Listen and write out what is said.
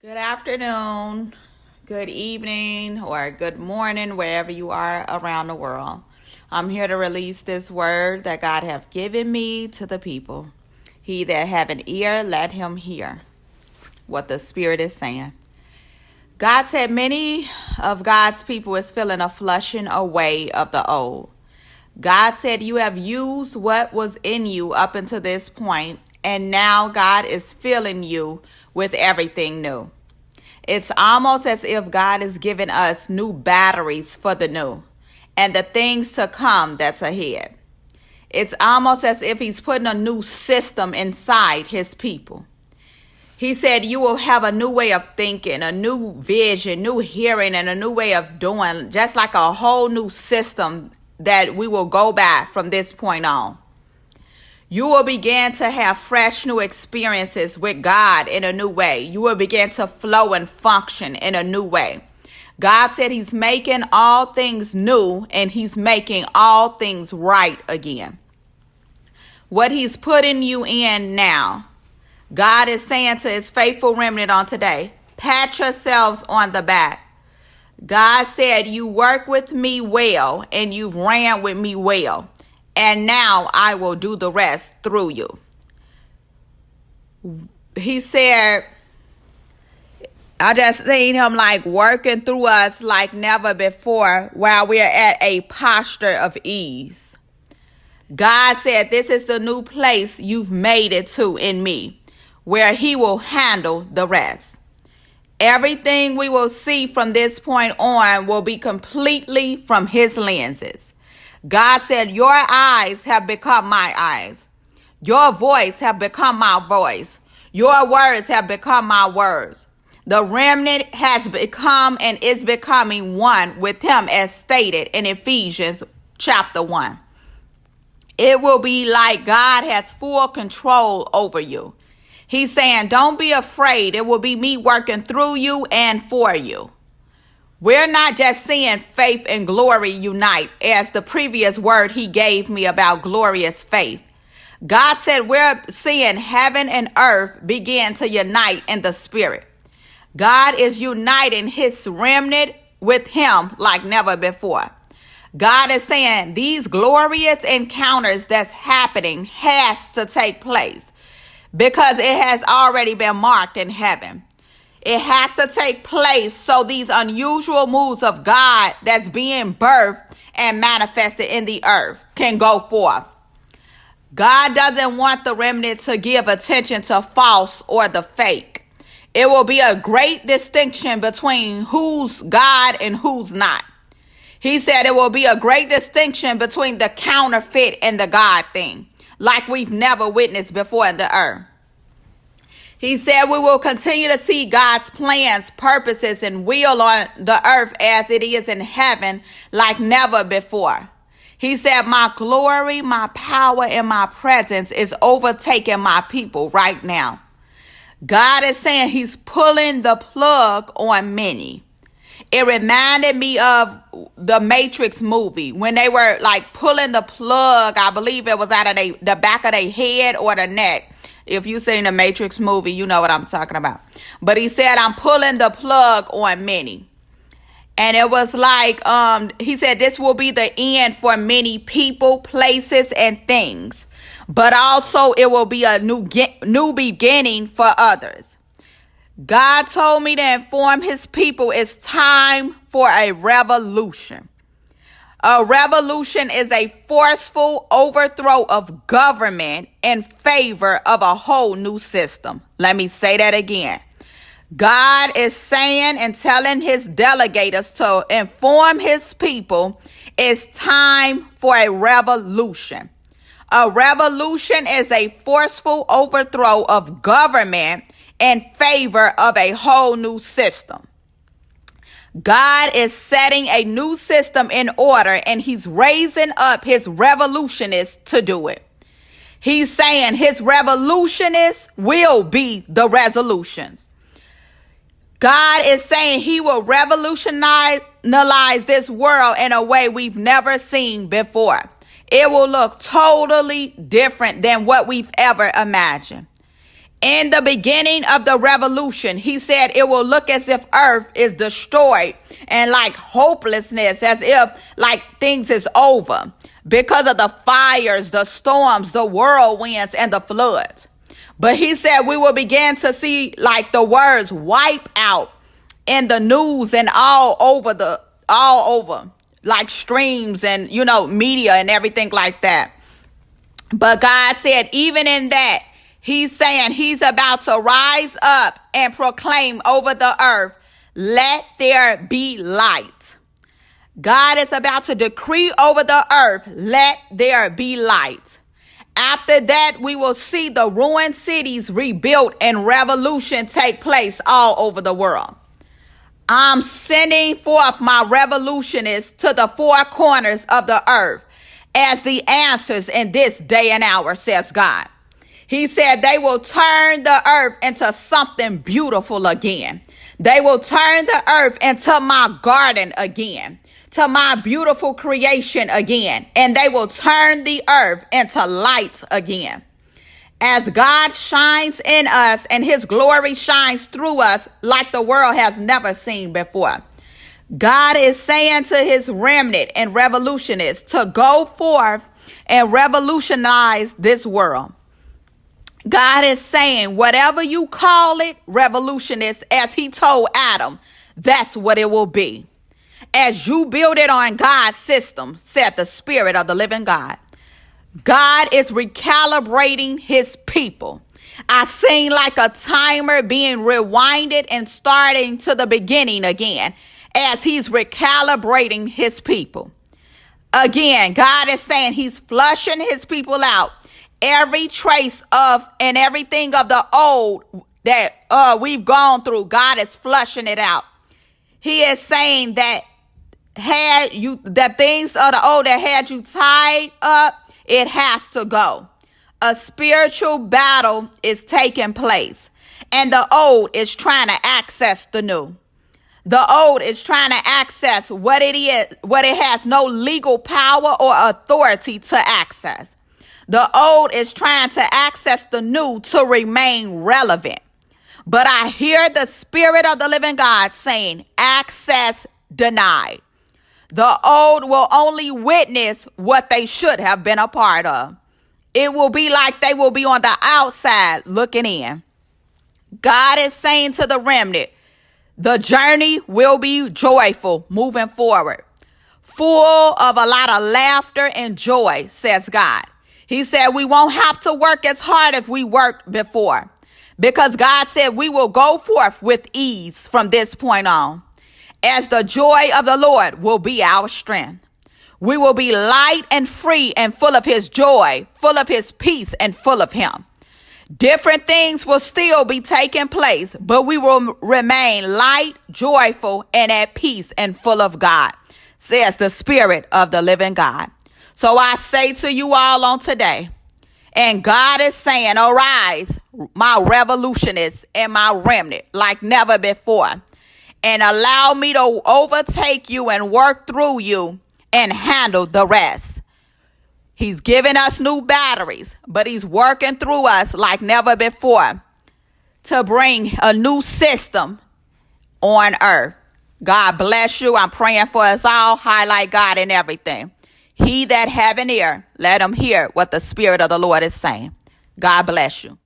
Good afternoon, good evening, or good morning, wherever you are around the world. I'm here to release this word that God have given me to the people. He that have an ear, let him hear what the Spirit is saying. God said many of God's people is feeling a flushing away of the old. God said you have used what was in you up until this point, and now God is filling you with everything new. It's almost as if God is giving us new batteries for the new and the things to come that's ahead. It's almost as if he's putting a new system inside his people. He said you will have a new way of thinking, a new vision, new hearing, and a new way of doing, just like a whole new system that we will go by from this point on. You will begin to have fresh new experiences with God in a new way. You will begin to flow and function in a new way. God said he's making all things new and he's making all things right again. What he's putting you in now, God is saying to his faithful remnant on today, pat yourselves on the back. God said you work with me well and you've ran with me well. And now I will do the rest through you. He said, I just seen him like working through us like never before while we're at a posture of ease. God said, this is the new place you've made it to in me, where he will handle the rest. Everything we will see from this point on will be completely from his lenses. God said, your eyes have become my eyes. Your voice have become my voice. Your words have become my words. The remnant has become and is becoming one with him as stated in Ephesians chapter 1. It will be like God has full control over you. He's saying, don't be afraid. It will be me working through you and for you. We're not just seeing faith and glory unite as the previous word he gave me about glorious faith. God said we're seeing heaven and earth begin to unite in the spirit. God is uniting his remnant with him like never before. God is saying these glorious encounters that's happening has to take place because it has already been marked in heaven. It has to take place so these unusual moves of God that's being birthed and manifested in the earth can go forth. God doesn't want the remnant to give attention to false or the fake. It will be a great distinction between who's God and who's not. He said it will be a great distinction between the counterfeit and the God thing, like we've never witnessed before in the earth. He said we will continue to see God's plans, purposes, and will on the earth as it is in heaven like never before. He said my glory, my power, and my presence is overtaking my people right now. God is saying he's pulling the plug on many. It reminded me of the Matrix movie when they were like pulling the plug. I believe it was out of the back of their head or the neck. If you've seen the Matrix movie, you know what I'm talking about. But he said, I'm pulling the plug on many. And it was like, he said, this will be the end for many people, places, and things. But also it will be a new beginning for others. God told me to inform his people it's time for a revolution. A revolution is a forceful overthrow of government in favor of a whole new system. Let me say that again. God is saying and telling his delegators to inform his people it's time for a revolution. A revolution is a forceful overthrow of government in favor of a whole new system. God is setting a new system in order and he's raising up his revolutionists to do it. He's saying his revolutionists will be the resolutions. God is saying he will revolutionize this world in a way we've never seen before. It will look totally different than what we've ever imagined. In the beginning of the revolution, he said it will look as if earth is destroyed and like hopelessness, as if like things is over because of the fires, the storms, the whirlwinds, and the floods. But he said we will begin to see like the words wipe out in the news and all over like streams and media and everything like that. But God said even in that, he's saying he's about to rise up and proclaim over the earth, let there be light. God is about to decree over the earth, let there be light. After that, we will see the ruined cities rebuilt and revolution take place all over the world. I'm sending forth my revolutionists to the four corners of the earth as the answers in this day and hour, says God. He said they will turn the earth into something beautiful again. They will turn the earth into my garden again, to my beautiful creation again, and they will turn the earth into light again. As God shines in us and his glory shines through us like the world has never seen before. God is saying to his remnant and revolutionists to go forth and revolutionize this world. God is saying, whatever you call it, revolutionists, as he told Adam, that's what it will be. As you build it on God's system, said the Spirit of the living God. God is recalibrating his people. I seen like a timer being rewinded and starting to the beginning again as he's recalibrating his people. Again, God is saying he's flushing his people out. Every trace of and everything of the old that we've gone through, God is flushing it out. He is saying that things of the old that had you tied up, it has to go. A spiritual battle is taking place, and the old is trying to access the new. The old is trying to access what it has no legal power or authority to access. The old is trying to access the new to remain relevant. But I hear the Spirit of the living God saying, access denied. The old will only witness what they should have been a part of. It will be like they will be on the outside looking in. God is saying to the remnant, the journey will be joyful moving forward, full of a lot of laughter and joy, says God. He said we won't have to work as hard as we worked before, because God said we will go forth with ease from this point on, as the joy of the Lord will be our strength. We will be light and free and full of his joy, full of his peace, and full of him. Different things will still be taking place, but we will remain light, joyful, and at peace and full of God, says the Spirit of the living God. So I say to you all on today, and God is saying, arise, my revolutionists and my remnant, like never before, and allow me to overtake you and work through you and handle the rest. He's giving us new batteries, but he's working through us like never before to bring a new system on earth. God bless you. I'm praying for us all. Highlight God in everything. He that have an ear, let him hear what the Spirit of the Lord is saying. God bless you.